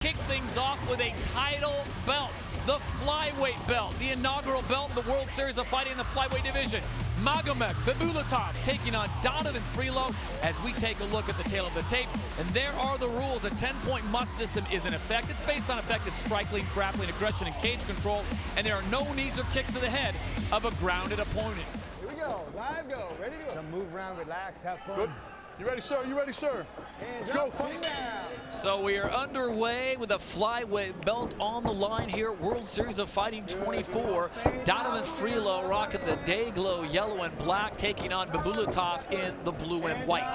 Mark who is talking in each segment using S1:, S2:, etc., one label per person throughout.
S1: Kick things off with a title belt, the flyweight belt, the inaugural belt in the World Series of Fighting in the flyweight division. Magomed Bibulatov taking on Donavon Frelow as we take a look at the tail of the tape. And there are the rules. A 10-point must system is in effect. It's based on effective striking, grappling, aggression, and cage control. And there are no knees or kicks to the head of a grounded opponent.
S2: Here we go. Live go. Ready to go.
S3: Some move around, relax, have fun.
S2: Good. You ready, sir? You ready, sir? Let's go. Fight now.
S1: So we are underway with a flyweight belt on the line here. World Series of Fighting 24. Donavon Frelow rocking the day glow yellow and black, taking on Bibulatov in the blue and white.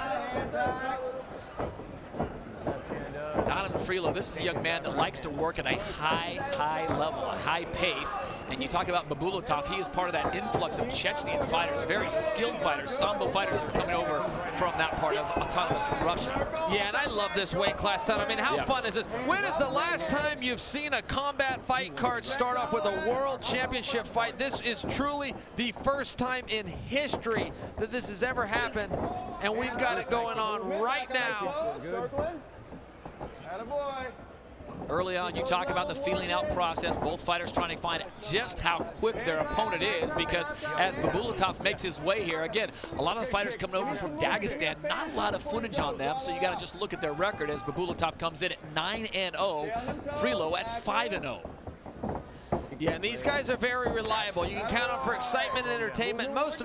S1: Donavon Frelow, this is a young man that likes to work at a high level, a high pace. And you talk about Bibulatov, he is part of that influx of Chechnyan fighters, very skilled fighters, Sambo fighters who are coming over from that part of autonomous Russia.
S4: Yeah, and I love this weight class, Todd. I mean, how fun is this? When is the last time you've seen a combat fight card start off with a world championship fight? This is truly the first time in history that this has ever happened, and we've got it going on right now.
S2: Circling. Attaboy.
S1: Early on, you talk about the feeling out process, both fighters trying to find just how quick their opponent is, because as Bibulatov makes his way here, again, a lot of the fighters coming over from Dagestan, not a lot of footage on them, so you got to just look at their record as Bibulatov comes in at 9-0, Frelow at 5-0.
S4: Yeah, and these guys are very reliable. You can count on for excitement and entertainment. Most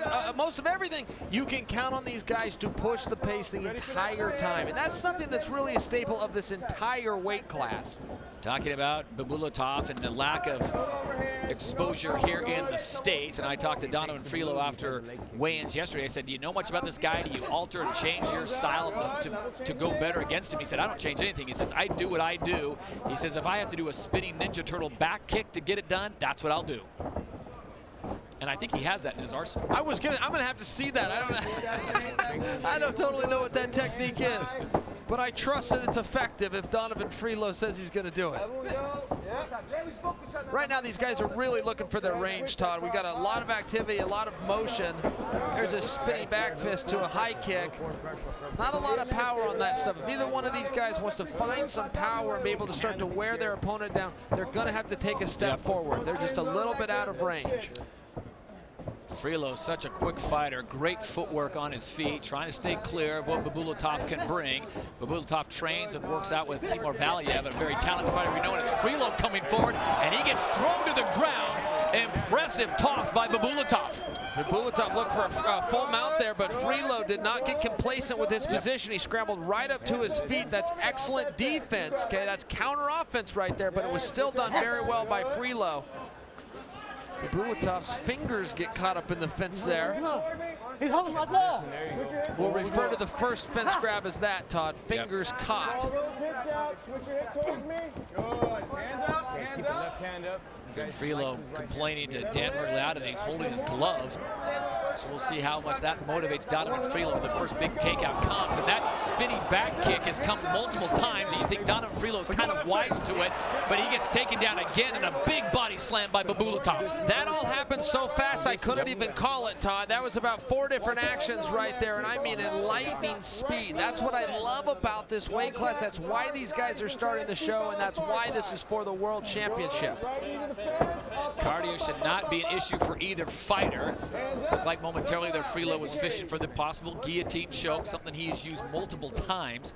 S4: of everything, you can count on these guys to push the pace the entire time. And that's something that's really a staple of this entire weight class.
S1: Talking about Bibulatov and the lack of exposure here in the States. And I talked to Donavon Frelow after weigh-ins yesterday. I said, do you know much about this guy? Do you alter and change your style to go better against him? He said, I don't change anything. He says, I do what I do. He says, if I have to do a spinning Ninja Turtle back kick to get it done, that's what I'll do. And I think he has that in his arsenal.
S4: I'm gonna have to see that. I don't totally know what that technique is, but I trust that it's effective if Donavon Frelow says he's gonna do it. Right now, these guys are really looking for their range, Todd. We got a lot of activity, a lot of motion. There's a spinning back fist to a high kick. Not a lot of power on that stuff. If either one of these guys wants to find some power and be able to start to wear their opponent down, they're gonna have to take a step forward. They're just a little bit out of range.
S1: Frelow, such a quick fighter, great footwork on his feet, trying to stay clear of what Bibulatov can bring. Bibulatov trains and works out with Timur Valiev, a very talented fighter we know, and it's Frelow coming forward, and he gets thrown to the ground. Impressive toss by Bibulatov.
S4: Bibulatov looked for a full mount there, but Frelow did not get complacent with his position. He scrambled right up to his feet. That's excellent defense, okay? That's counter offense right there, but it was still done very well by Frelow. Bibulatov's fingers get caught up in the fence there. We'll refer to the first fence grab as that, Todd. Fingers caught.
S2: Hips out. Switch your hips towards me. Good. Hands up. Hands up.
S3: Left hand up.
S1: Frelow complaining to Dan Mergliata that he's holding his glove. So we'll see how much that motivates Donavon Frelow when the first big takeout comes. And that spinning back kick has come multiple times. And you think Donavon Frelow is kind of wise to it, but he gets taken down again and a big body slam by Bibulatov.
S4: That all happened so fast I couldn't even call it, Todd. That was about 4 different actions right there, and I mean in lightning speed. That's what I love about this weight class. That's why these guys are starting the show, and that's why this is for the World Championship.
S1: Cardio should not be an issue for either fighter. Looked like momentarily there Frelow was fishing for the possible guillotine choke, something he has used multiple times.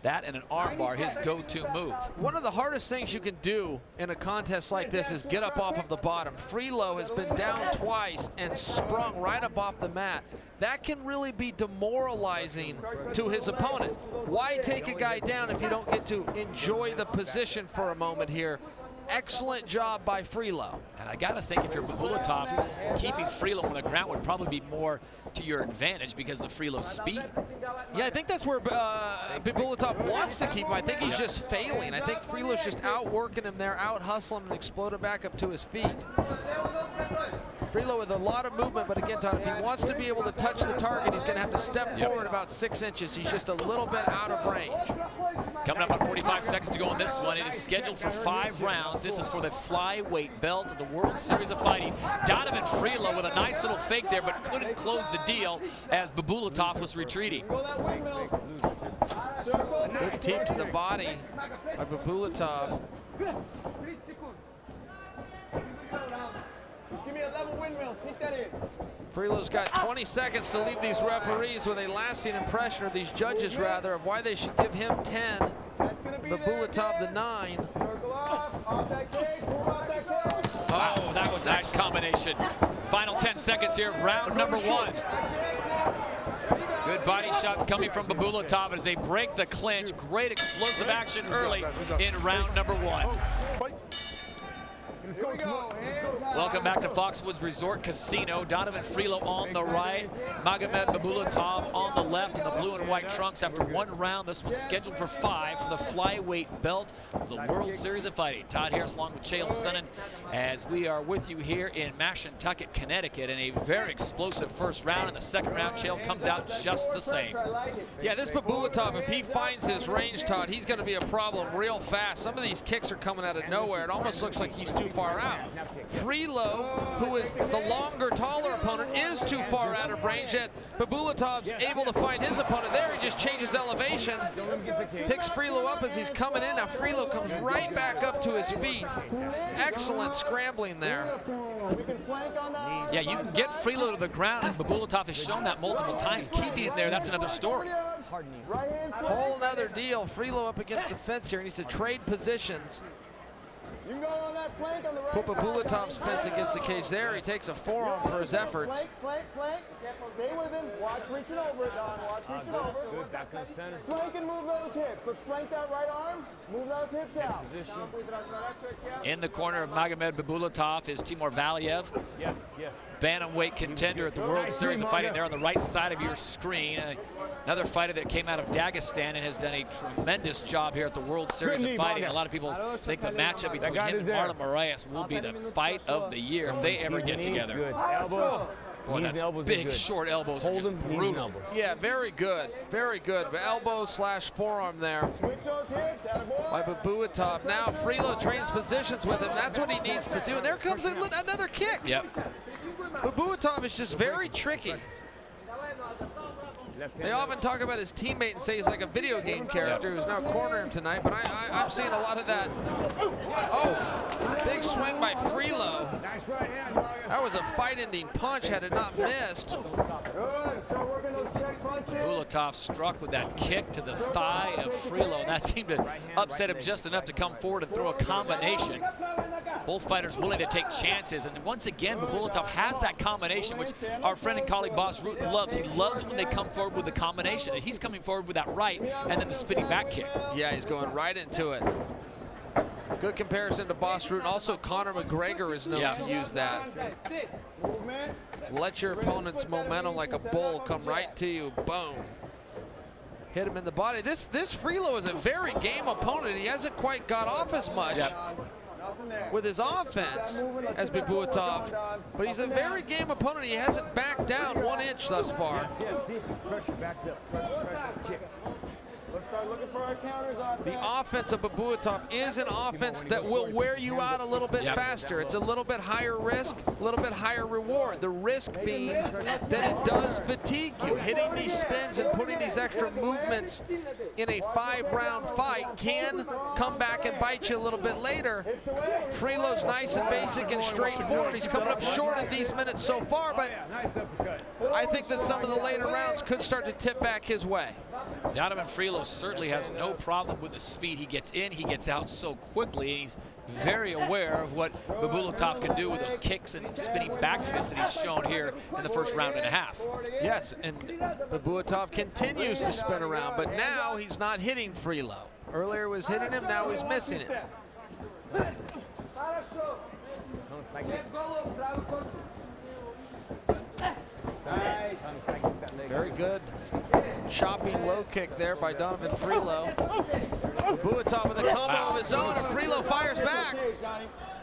S1: That and an armbar, his go-to move.
S4: One of the hardest things you can do in a contest like this is get up off of the bottom. Frelow has been down twice and sprung right up off the mat. That can really be demoralizing to his opponent. Why take a guy down if you don't get to enjoy the position for a moment here? Excellent job by Frelow.
S1: And I got to think if you're Bibulatov, keeping Frelow on the ground would probably be more to your advantage because of Frelow's speed.
S4: Yeah, I think that's where Bibulatov wants to keep him. I think he's just failing. I think Frelow's just outworking him there, out-hustling him and exploding back up to his feet. Frelow with a lot of movement, but again, Todd, if he wants to be able to touch the target, he's going to have to step forward about 6 inches. He's just a little bit out of range.
S1: Coming up on 45 seconds to go on this one. It is scheduled for 5 rounds. This is for the flyweight belt of the World Series of Fighting. Donavon Frelow with a nice little fake there, but couldn't close the deal as Bibulatov was retreating.
S4: Good teep to the body by Bibulatov.
S2: Just give me a level windmill. Sneak that in.
S4: Freelow's got 20 seconds to leave these referees with a lasting impression, or these judges rather, of why they should give him 10,
S2: That's gonna be
S4: Bibulatov the 9.
S2: Circle off that cage, move off that cage.
S1: Oh, that was a nice combination. Final 10 seconds here of round number 1. Good body shots coming from Bibulatov as they break the clinch. Great explosive action early in round number 1.
S2: Here we go, hands high.
S1: Welcome back to Foxwoods Resort Casino. Donavon Frelow on the right, Magomed Bibulatov on the left in the blue and white trunks after 1 round. This one's scheduled for 5 for the flyweight belt of the World Series of Fighting. Todd Harris along with Chael Sonnen as we are with you here in Mashantucket, Connecticut, in a very explosive first round. In the second round, Chael comes out just the same.
S4: Yeah, this Bibulatov, if he finds his range, Todd, he's going to be a problem real fast. Some of these kicks are coming out of nowhere. It almost looks like he's too far out. Frelow, who is the longer, taller opponent, is too far out of range, yet Bibulatov's able to find his opponent there. He just changes elevation, picks Frelow up as he's coming in. Now Frelow comes right back up to his feet. Excellent scrambling there.
S1: Yeah, you can get Frelow to the ground, and Bibulatov has shown that multiple times. Keeping him there, that's another story.
S4: Whole nother deal. Frelow up against the fence here. He needs to trade positions.
S2: You can go on that flank on the right
S4: Put Bibulatov's fence against the cage there. He takes a forearm for his efforts.
S2: Flank. Stay with him. Watch reaching over it, Don. Watch reaching over.
S3: Good, back to the center.
S2: Flank and move those hips. Let's flank that right arm. Move those hips out.
S1: In the corner of Magomed Bibulatov is Timur Valiev,
S3: Yes.
S1: bantamweight contender at the World Series of Fighting there on the right side of your screen. Another fighter that came out of Dagestan and has done a tremendous job here at the World Series of Fighting. A lot of people think the matchup between him and Marlon Moraes will be the fight of the year if they ever get together. Boy, that's big, short elbows are just brutal.
S4: Yeah, very good. Very good. Elbow / forearm there
S2: Switch those hips. Attaboy.
S4: by Bibulatov. Now Frelow trades positions with him. That's what he needs to do. And there comes another kick.
S1: Yep.
S4: Bibulatov is just very tricky. They often talk about his teammate and say he's like a video game character who's now cornering him tonight, but I'm seeing a lot of that. Oh, big swing by Frelow. That was a fight-ending punch had it not missed.
S2: Good. Start working those check punches.
S1: Bibulatov struck with that kick to the thigh of Frelow, and that seemed to upset him just enough to come forward and throw a combination. Both fighters willing to take chances, and once again, Bibulatov has that combination, which our friend and colleague Boss Rutan loves. He loves it when they come forward with the combination, and he's coming forward with that right and then the spinning back kick.
S4: Yeah, he's going right into it. Good comparison to Boss Rutan. Also, Conor McGregor is known to use that.
S2: Movement.
S4: Let your opponent's momentum like a bull come right to you. Boom. Hit him in the body. This Frelow is a very game opponent. He hasn't quite got off as much with his offense as Bibulatov, but he's a very game opponent. He hasn't backed down 1 inch thus far.
S3: Pressure, backs up. Pressure, kick.
S2: Let's start looking for our counters on
S4: The offense of Bibulatov is an offense that will wear you out a little bit faster. It's a little bit higher risk, a little bit higher reward. The risk being that it does fatigue you. Hitting these spins and putting these extra movements in a 5-round fight can come back and bite you a little bit later. Frelow's nice and basic and straightforward. He's coming up short in these minutes so far, but I think that some of the later rounds could start to tip back his way.
S1: Donavon Frelow certainly has no problem with the speed. He gets in, he gets out so quickly, and he's very aware of what Bibulatov can do with those kicks and spinning back fists that he's shown here in the first round and a half.
S4: Yes, and Bibulatov continues to spin around, but now he's not hitting Frelow. Earlier was hitting him, now he's missing it.
S2: Nice.
S4: Very good chopping low kick there by Donavon Frelow. Bibulatov with a combo of his own, and Frelow fires back.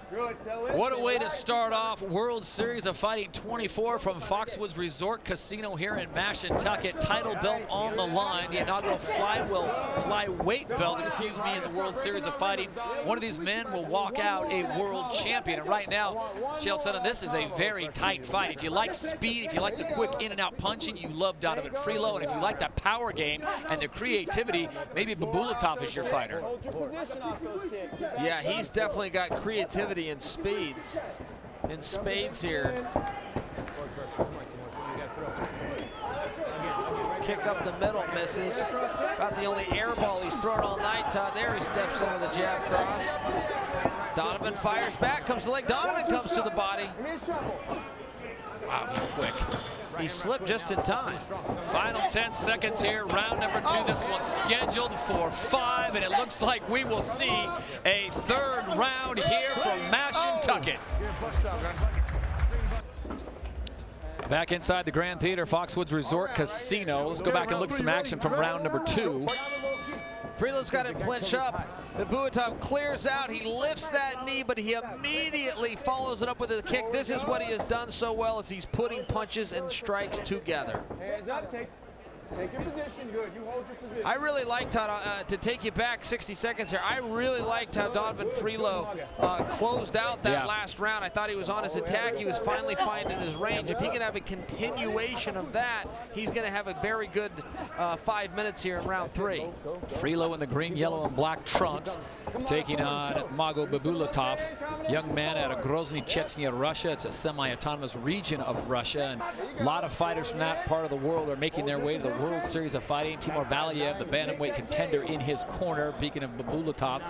S2: Good, settle in.
S1: What a way to start off World Series of Fighting 24 from Foxwoods Resort Casino here in Mashantucket. Title belt on the line, the inaugural flyweight belt, in the World Series of Fighting. One of these men will walk out a world champion. And right now, Chael Sonnen, this is a very tight fight. If you like speed, if you like the quick in and out punching, you love Donavon Frelow. And if you like that power game and the creativity, maybe Bibulatov is your fighter.
S2: Hold your position off those kicks.
S4: Yeah, he's definitely got creativity and speeds. In spades here. Kick up the middle, misses. About the only air ball he's thrown all night, Todd. There he steps into the jab cross. Donavon fires back, comes to the leg. Donavon comes to the body.
S1: Wow, he's quick.
S4: He slipped just in time.
S1: Final 10 seconds here, round number 2. This one's scheduled for 5, and it looks like we will see a third round here from Mashantucket. Back inside the Grand Theater, Foxwoods Resort Casino. Let's go back and look at some action from round number 2.
S4: Frelow's got him clinch up. Bibulatov clears out. He lifts that knee, but he immediately follows it up with a kick. This is what he has done so well, is he's putting punches and strikes together.
S2: Hands up, take your position. Good, you hold your position.
S4: I really liked how, to take you back 60 seconds here, I really liked how Donavon Frelow closed out that last round. I thought he was on his attack. He was finally finding his range. If he can have a continuation of that, he's going to have a very good 5 minutes here in round 3.
S1: Frelow in the green, yellow, and black trunks, taking on Magomed Bibulatov, young man out of Grozny, Chechnya, Russia. It's a semi-autonomous region of Russia, and a lot of fighters from that part of the world are making their way to the World Series of Fighting. Timur Valiev, the bantamweight contender, in his corner. Speaking of Bibulatov,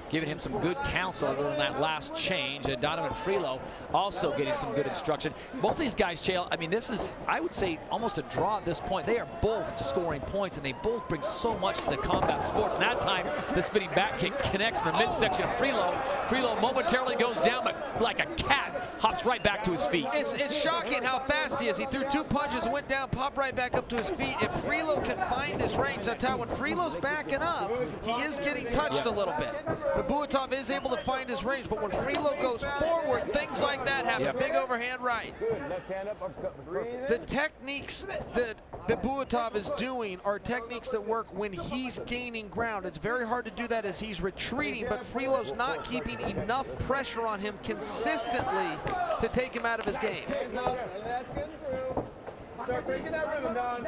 S1: giving him some good counsel on that last change. And Donavon Frelow also getting some good instruction. Both these guys, Chael, I mean, this is, I would say, almost a draw at this point. They are both scoring points, and they both bring so much to the combat sports. And that time, the spinning back kick connects in the midsection of Frelow. Frelow momentarily goes down, but like a cat, hops right back to his feet.
S4: It's shocking how fast he is. He threw 2 punches, went down, popped right back up to his feet. If Frelow can find his range, that's how when Frelow's backing up, he is getting touched a little bit. Bibulatov is able to find his range, but when Frelow goes forward, things like that happen. Big overhand right. The techniques that Bibulatov is doing are techniques that work when he's gaining ground. It's very hard to do that as he's retreating, but Frelow's not keeping enough pressure on him consistently to take him out of his game.
S2: Hands up, and that's getting through. Start breaking that rhythm down.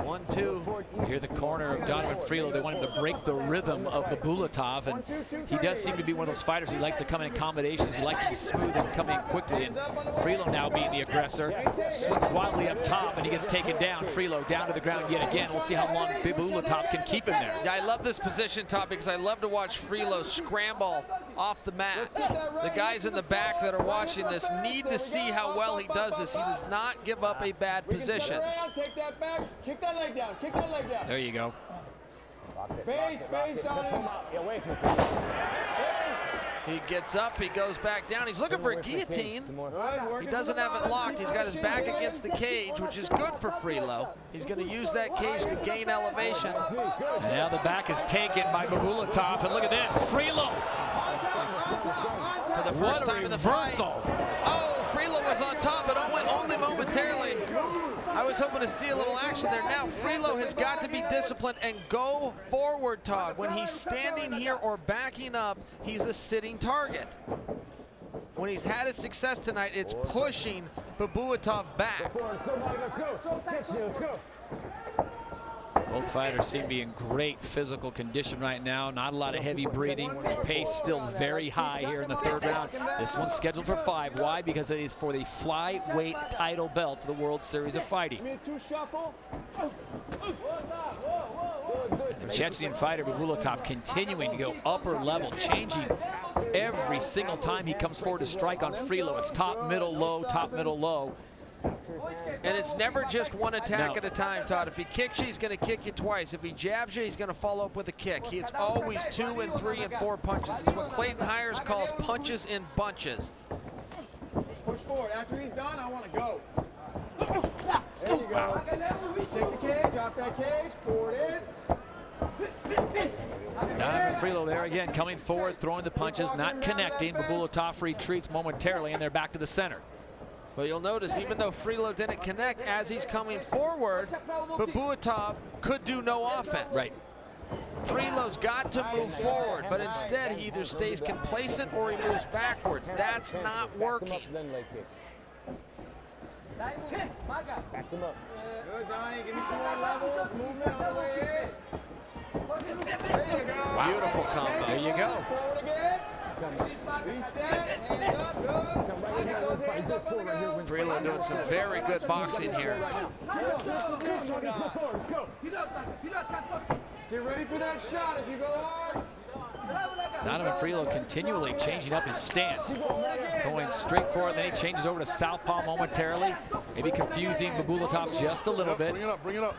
S4: 1-2.
S1: You hear the corner of Donavon Frelow. They want him to break the rhythm of Bibulatov, and he does seem to be one of those fighters. He likes to come in combinations. He likes to be smooth and come in quickly. And Frelow now being the aggressor, swings wildly up top, and he gets taken down. Frelow down to the ground yet again. We'll see how long Bibulatov can keep him there.
S4: Yeah, I love this position, Todd, because I love to watch Frelow scramble off the mat. The guys in the back that are watching this need to see how well he does this. He does not give up a bad position.
S2: Take that back, kick that leg down, kick that leg down.
S1: There you go.
S2: Space on him.
S4: He gets up, he goes back down. He's looking for a guillotine. He doesn't have it locked. He's got his back against the cage, which is good for Frelow. He's going to use that cage to gain elevation.
S1: And now the back is taken by Bibulatov, and look at this, Frelow.
S4: For the first time in the fight. Oh, Frelow was on top, but only momentarily. I was hoping to see a little action there. Now Frelow has got to be disciplined and go forward, Todd. When he's standing here or backing up, he's a sitting target. When he's had his success tonight, it's pushing Bibulatov back.
S3: Let's go.
S1: Both fighters seem to be in great physical condition right now. Not a lot of heavy breathing. Pace still very high here in the third round. This one's scheduled for 5. Why? Because it is for the flyweight title belt of the World Series of Fighting. The Chechnyan fighter Bibulatov continuing to go upper level, changing every single time he comes forward to strike on Frelow. It's top, middle, low, top, middle, low.
S4: And it's never just one attack at a time, Todd. If he kicks you, he's going to kick you twice. If he jabs you, he's going to follow up with a kick. It's always 2 and 3 and 4 punches. It's what Clayton Hires calls punches in bunches.
S2: Push forward. After he's done, I want to go. There you go. Take the cage, off that cage, forward in.
S1: Donavon Frelow there again, coming forward, throwing the punches, not connecting. Bibulatov retreats momentarily, and they're back to the center.
S4: But you'll notice, even though Frelow didn't connect, as he's coming forward, Bibulatov could do no offense.
S1: Right.
S4: Frelow's got to move forward, but instead he either stays complacent or he moves backwards. That's not working.
S3: Back him up.
S2: Good, Donnie. Give me some more levels. Movement on the way in. There you go.
S4: Beautiful combo.
S1: There you go.
S2: Forward again. Reset. Hands up. Good. Get those hands up on the go.
S4: Frelow doing some very good boxing here.
S3: Let's go.
S2: Get ready for that shot if you go hard.
S1: Donavon Frelow continually changing up his stance, going straight forward, then he changes over to southpaw momentarily, maybe confusing Bibulatov just a little bit.
S5: Bring it up, bring it up.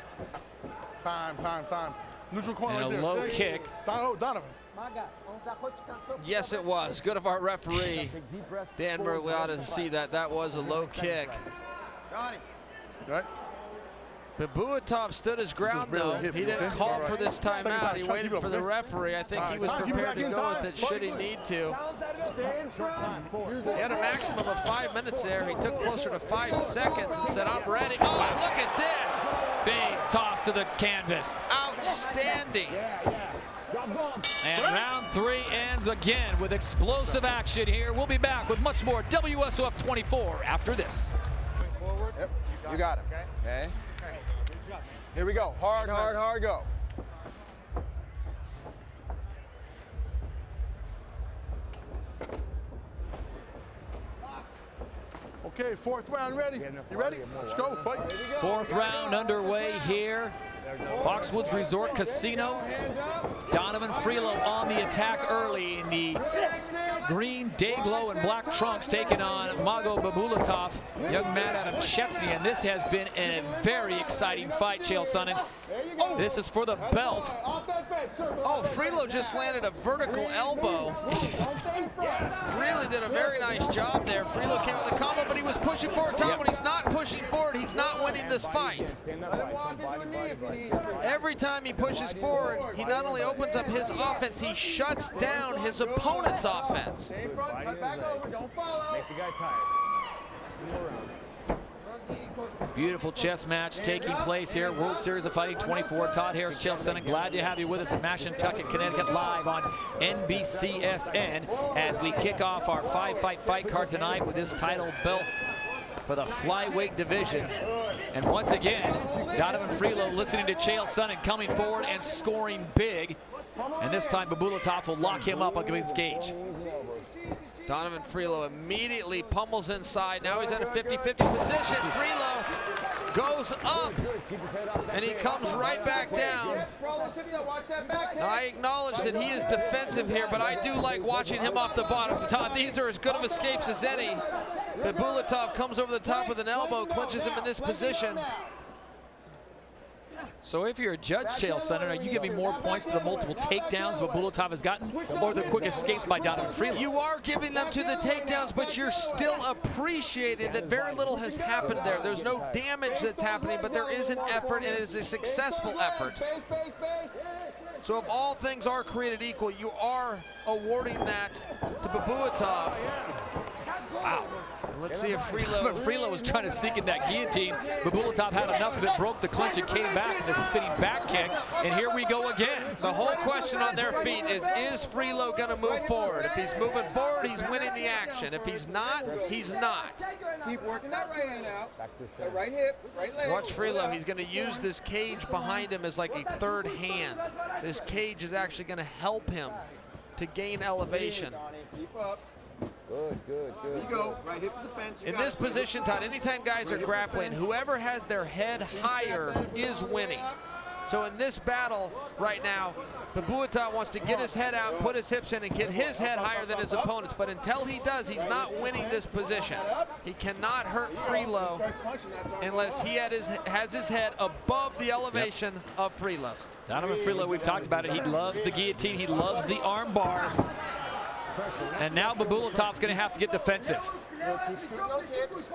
S5: Time. Neutral corner
S1: And
S5: right
S1: a
S5: there.
S1: low kick.
S5: Donovan.
S4: Yes, it was. Good of our referee, Dan Bibulatov, to see that. That was a low kick.
S2: Donnie.
S5: Right?
S4: Bibulatov stood his ground, though. He didn't call for this timeout. He waited for the referee. I think he was prepared to go with it should he need to.
S2: Stay in front.
S4: He had a maximum of 5 minutes there. He took closer to 5 seconds and said, I'm ready. Oh, look at this.
S1: Big toss to the canvas.
S4: Outstanding.
S1: And round 3 ends again with explosive action here. We'll be back with much more WSOF 24 after this.
S2: Yep. You got it. Okay. Here we go. Hard, go.
S5: Okay, 4th round ready. You ready? Let's go, fight.
S1: 4th round underway here. Foxwoods Resort Casino.
S2: Hands up.
S1: Donavon Frelow on the attack early in the green day glow and black trunks, taking on Magomed Bibulatov, young man out of Chechnya, and this has been a very exciting fight, Chael Sonnen. This is for the belt.
S4: Oh, Frelow just landed a vertical elbow. Really did a very nice job there. Frelow came with a combo, but he was pushing forward. Tom, when he's not pushing forward, he's not winning this fight. Every time he pushes forward, he not only opens up his offense, he shuts down his opponent's offense.
S2: Stay in front, cut back over, don't follow.
S3: Make the guy tired.
S1: Beautiful chess match taking place here. World Series of Fighting 24. Todd Harris, Chael Sonnen, glad to have you with us in Mashantucket, Connecticut, live on NBCSN as we kick off our 5-fight fight card tonight with this title belt for the flyweight division. And once again, Donavon Frelow listening to Chael Sonnen coming forward and scoring big. And this time Bibulatov will lock him up against Gage.
S4: Donavon Frelow immediately pummels inside. Now he's at a 50-50 position. Frelow goes up, and he comes right back down. Now, I acknowledge that he is defensive here, but I do like watching him off the bottom. Todd, these are as good of escapes as any. Bibulatov comes over the top with an elbow, clinches him in this position.
S1: So if you're a judge, Chael Sonnen, are you giving more points to the multiple takedowns Bibulatov has gotten, or the quick escapes by Donavon Frelow?
S4: You are giving them to the takedowns, but you're still appreciating that very little has happened there. There's no damage that's happening, but there is an effort, and it is a successful effort. So if all things are created equal, you are awarding that to Bibulatov. Wow. Let's see if
S1: Frelow was trying to sink in that guillotine. Bibulatov had enough of it, broke the clinch, and came back with a spinning back kick. And here we go again.
S4: The whole question on their feet is Frelow going to move forward? If he's moving forward, he's winning the action. If he's not, he's not.
S2: Keep working that right hand out. That right hip, right leg.
S4: Watch Frelow. He's going to use this cage behind him as like a third hand. This cage is actually going to help him to gain elevation.
S2: Keep up.
S3: Good.
S2: Here you go. Right hip to the fence.
S4: In this position, Todd, anytime guys are grappling, whoever has their head higher is winning. So in this battle right now, Bibulatov wants to get his head out, put his hips in, and get his head higher than his opponent's. But until he does, he's not winning this position. He cannot hurt Frelow unless he has his head above the elevation of Frelow.
S1: Donavon Frelow, we've talked about it. He loves the guillotine. He loves the arm bar. And now Bibulatov's going to have to get defensive.
S2: Keep scooting those hips.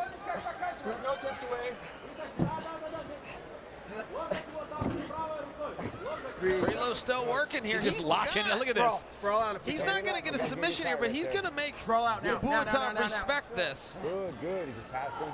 S2: Scooting those hips away.
S4: Frelow's still working here.
S1: He's just locking. Look at this.
S2: Sprawl out.
S4: He's not going to get a submission here, but he's going to make Bibulatov respect this.
S3: Good, good. He just has some.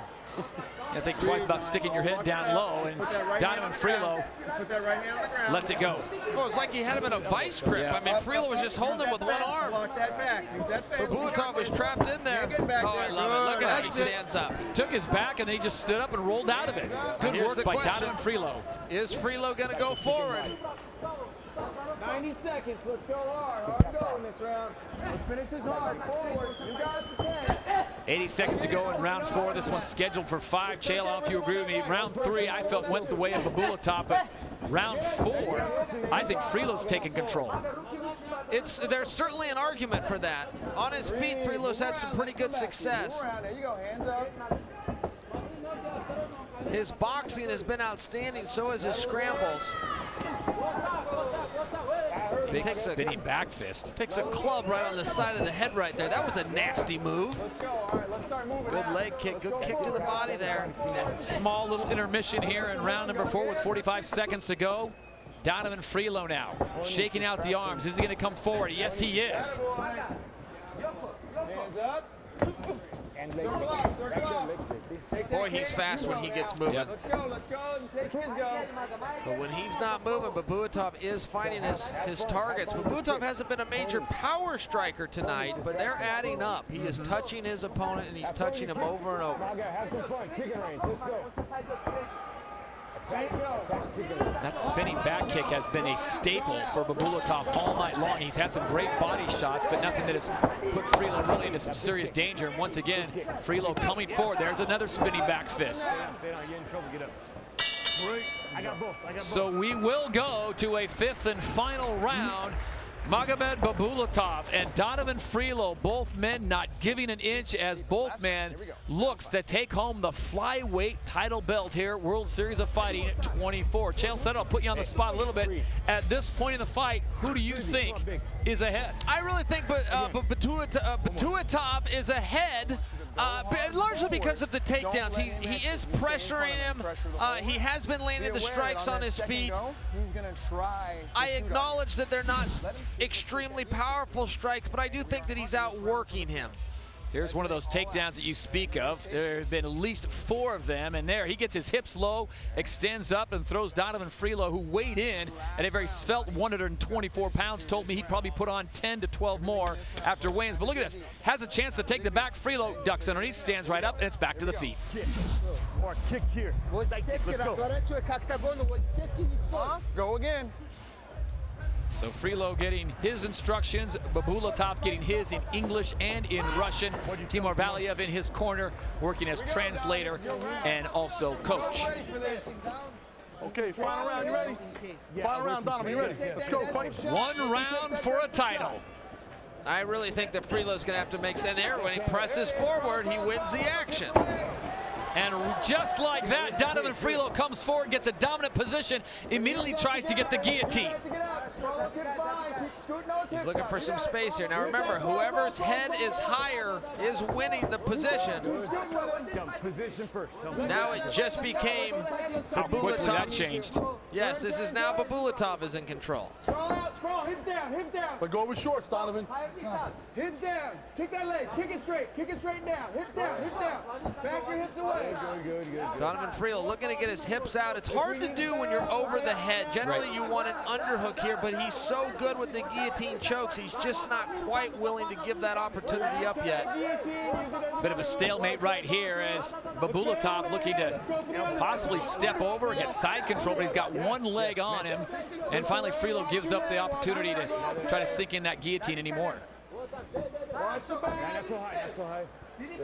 S1: I think twice about sticking your head down low, and Donavon Frelow
S2: Put that right hand on the ground.
S1: lets it go.
S4: Oh, it's like he had him in a vice grip.
S1: Yeah.
S4: I mean, Frelow was just holding him with one arm.
S2: Block that back. Use that face.
S4: Bibulatov was trapped in there.
S2: Get back
S4: Oh, I
S2: there.
S4: love it. Look at how he
S1: That's it.
S4: stands up.
S1: Took his back, and then he just stood up and rolled out of it. Good
S4: Here's
S1: work
S4: the
S1: by
S4: question.
S1: Donavon Frelow.
S4: Is Frelow going to go forward?
S2: 90 seconds. Let's go hard. Hard go in this round. Let's finish this hard. Forward. You got the 10.
S1: 80 seconds to go in round 4. This one's scheduled for 5. Chael, I don't know if you agree with me. Round 3, I felt went the way of Bibulatov, but round 4, I think Frelow's taking control.
S4: There's certainly an argument for that. On his feet, Frelow's had some pretty good success.
S2: There you go. Hands up.
S4: His boxing has been outstanding, so has his scrambles.
S1: Big spinning back fist.
S4: Takes a club right on the side of the head right there. That was a nasty move.
S2: Let's go. All right, let's start moving.
S4: Good leg kick, good kick to the body there.
S1: Small little intermission here in round number 4 with 45 seconds to go. Donavon Frelow now, shaking out the arms. Is he going to come forward? Yes, he is.
S2: Hands up. Circle up, circle up. Take that
S4: Boy, he's
S2: kick.
S4: fast when he gets moving.
S1: Yep.
S2: Let's go, and take his go.
S4: But when he's not moving, Bibulatov is finding his targets. Bibulatov hasn't been a major power striker tonight, but they're adding up. He is touching his opponent, and he's touching him over and over.
S3: Have some fun. Kicking range. Let's go.
S1: That spinning back kick has been a staple for Bibulatov all night long. He's had some great body shots, but nothing that has put Frelow really into some serious danger. And once again, Frelow coming forward. There's another spinning back fist.
S3: Stay down. Get in trouble. Get up. I got both.
S1: So we will go to a 5th and final round. Magomed Bibulatov and Donavon Frelow, both men not giving an inch as both men looks to take home the flyweight title belt here, World Series of Fighting 24. Chael said, I'll put you on the spot a little bit. At this point in the fight, who do you think is ahead?
S4: I really think Bibulatov is ahead, largely because of the takedowns. He is pressuring him. He has been landing the strikes on his feet.
S2: He's going to try.
S4: I acknowledge that they're not extremely powerful strikes, but I do think that he's outworking him.
S1: Here's one of those takedowns that you speak of. There have been at least 4 of them, and there he gets his hips low, extends up, and throws Donavon Frelow, who weighed in at a very svelte 124 pounds, told me he'd probably put on 10 to 12 more after weigh-ins. But look at this. Has a chance to take the back. Frelow ducks underneath, stands right up, and it's back to the feet.
S3: Or kick here. Let's go.
S2: Go again.
S1: So Frelow getting his instructions, Bibulatov getting his in English and in Russian. Timur Valiev in his corner, working as translator and also coach.
S2: Ready for this.
S5: Okay, final round. You ready? Final round, Donavon. You ready? Let's go. Fight.
S1: 1 round for a title.
S4: I really think that Freelow's going to have to make sense there. When he presses forward, he wins the action.
S1: And just like that, Donavon Frelow comes forward, gets a dominant position, immediately tries to get the guillotine.
S4: He's looking for some space here. Now remember, whoever's head is higher is winning the position.
S3: Position first.
S4: Now it just became
S1: How quickly that
S4: Bibulatov.
S1: changed.
S4: Yes, this is now Bibulatov is in control.
S2: Sprawl out, sprawl, hips down, hips down.
S5: Let go with shorts, Donavon.
S2: Hips down. Kick that leg. Kick it straight and down. Hips down, hips down. Back your hips away.
S3: Good.
S4: Donavon Frelow looking to get his hips out. It's hard to do when you're over the head. Generally, you want an underhook here, but he's so good with the guillotine chokes, he's just not quite willing to give that opportunity up yet.
S1: Bit of a stalemate right here as Bibulatov looking to possibly step over and get side control, but he's got one leg on him. And finally, Frelow gives up the opportunity to try to sink in that guillotine anymore.
S2: Watch the back.
S3: Not so high. Not so high.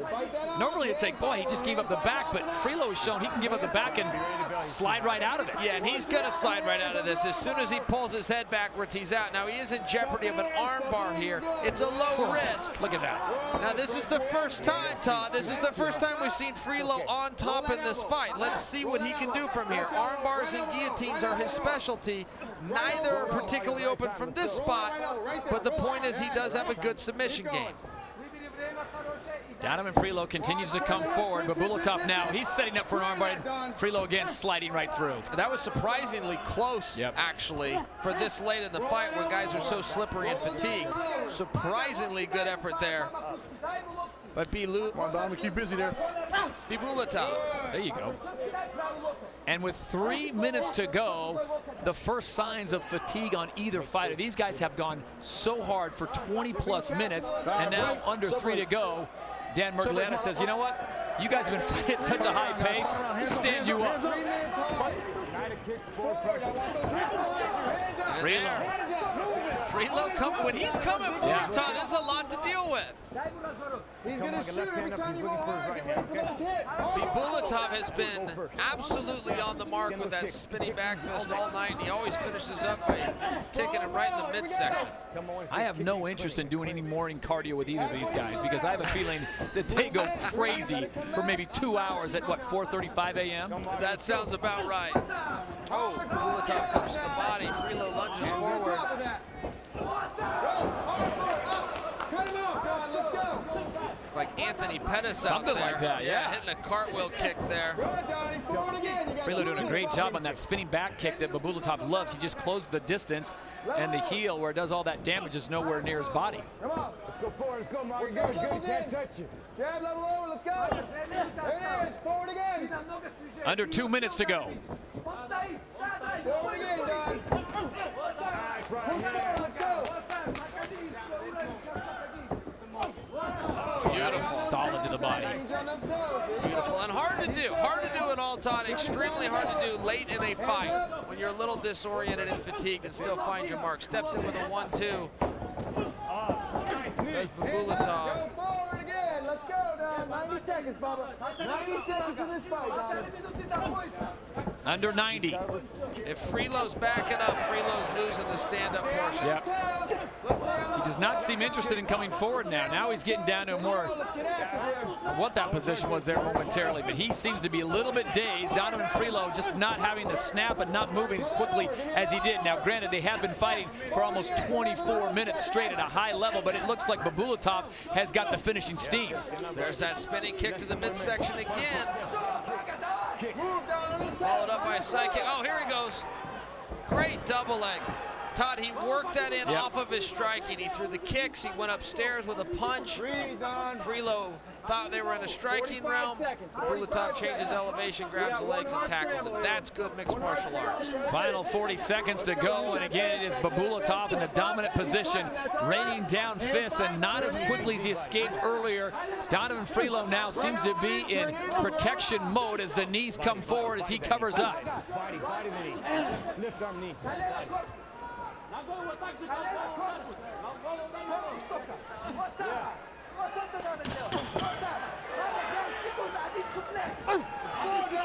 S2: Fight that out.
S1: Normally it's like, boy, he just gave up the back, but Frelow has shown he can give up the back and slide right out of it.
S4: Yeah, and he's going to slide right out of this. As soon as he pulls his head backwards, he's out. Now, he is in jeopardy of an arm bar here. It's a low risk.
S1: Look at that.
S4: Now, this is the first time, Todd. This is the first time we've seen Frelow on top in this fight. Let's see what he can do from here. Arm bars and guillotines are his specialty. Neither are particularly open from this spot, but the point is he does have a good submission game.
S1: Donavon Frelow continues to come forward. Bibulatov now, he's setting up for an armbar. Frelow again sliding right through.
S4: That was surprisingly close, actually, for this late in the fight where guys are so slippery and fatigued. Surprisingly good effort there. But
S5: Come on, Donovan, keep busy there.
S4: Bibulatov.
S1: There you go. And with 3 minutes to go, the first signs of fatigue on either fighter. These guys have gone so hard for 20-plus minutes, and now under 3 to go, Dan Mergliana says, you know what? You guys have been fighting at such a high pace. Stand you up.
S4: Frelow, when he's coming forward, Todd, there's a lot to deal with.
S2: He's going to shoot every time you go hard. Get ready for those hits.
S4: Bibulatov has been absolutely on the mark with that spinning back fist all night. And he always finishes up by kicking him right in the midsection.
S1: I have no interest in doing any morning cardio with either of these guys because I have a feeling that they go crazy for maybe 2 hours at, what, 4:35 a.m.?
S4: That sounds about right. Oh, Bibulatov comes to the body. Frelow lunges forward.
S2: Cut him off, Don. Let's go.
S4: Like Anthony Pettis
S1: Something
S4: out there.
S1: like that, yeah.
S4: Hitting a cartwheel kick there.
S1: Frelow doing a great job on that spinning back kick that Bibulatov loves. He just closed the distance, and the heel where it does all that damage is nowhere near his body.
S2: Come on. Let's go forward. Let's go, Mark. Good. Can't touch you. Jab level over. Let's go. There it is. Forward again.
S1: Under 2 minutes to go.
S2: Forward again, Don. Push forward. Let's go.
S4: Beautiful.
S1: Solid to the body.
S4: Beautiful and hard to do. Hard to do it all, Todd. Extremely hard to do late in a fight when you're a little disoriented and fatigued and still find your mark. Steps in with a 1-2. There's Bibulatov.
S2: Go forward again. Let's go, Don. 90 seconds, Bubba. 90 seconds in this fight, Don.
S1: Under 90.
S4: If Frelow's backing up, Frelow's losing the stand-up portion.
S1: Yep. He does not seem interested in coming forward now. Now he's getting down to more what that position was there momentarily, but he seems to be a little bit dazed. Donavon Frelow just not having the snap and not moving as quickly as he did. Now, granted, they have been fighting for almost 24 minutes straight at a high level, but it looks like Bibulatov has got the finishing steam.
S4: There's that spinning kick to the midsection again. Followed up by a side kick. Oh, here he goes. Great double leg. Todd, he worked that in off of his striking. He threw the kicks. He went upstairs with a punch. Frelow thought they were in a striking realm. Bibulatov changes elevation, grabs the legs, and tackles it. That's good mixed martial arts.
S1: Final 40 seconds to go, and again, it is Bibulatov in the dominant position, raining down fists, and not as quickly as he escaped earlier. Donavon Frelow now seems to be in protection mode as the knees come forward as he covers up.
S3: Lift our knee.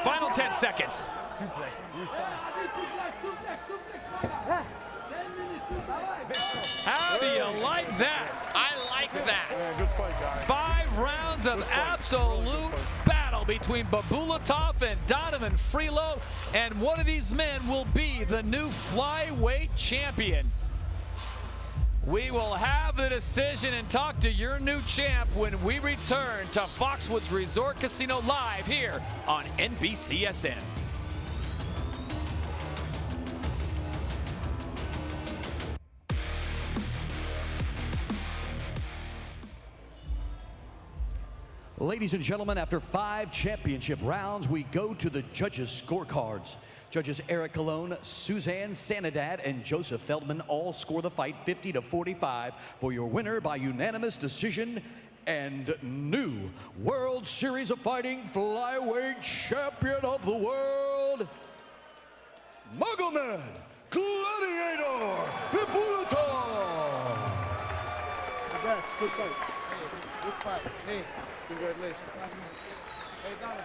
S1: Final 10 seconds. How do you like that?
S4: I like that.
S5: Yeah, good fight, guys.
S1: 5 rounds of absolute battle between Bibulatov and Donavon Frelow, and one of these men will be the new flyweight champion. We will have the decision and talk to your new champ when we return to Foxwoods Resort Casino Live here on NBCSN.
S6: Ladies and gentlemen, after 5 championship rounds, we go to the judges' scorecards. Judges Eric Colon, Suzanne Sanidad, and Joseph Feldman all score the fight 50-45 for your winner by unanimous decision and new World Series of Fighting Flyweight Champion of the World, Magomed Gladiator Bibulatov.
S2: Congrats, good fight. Good fight. Hey, congratulations. Hey, Donald.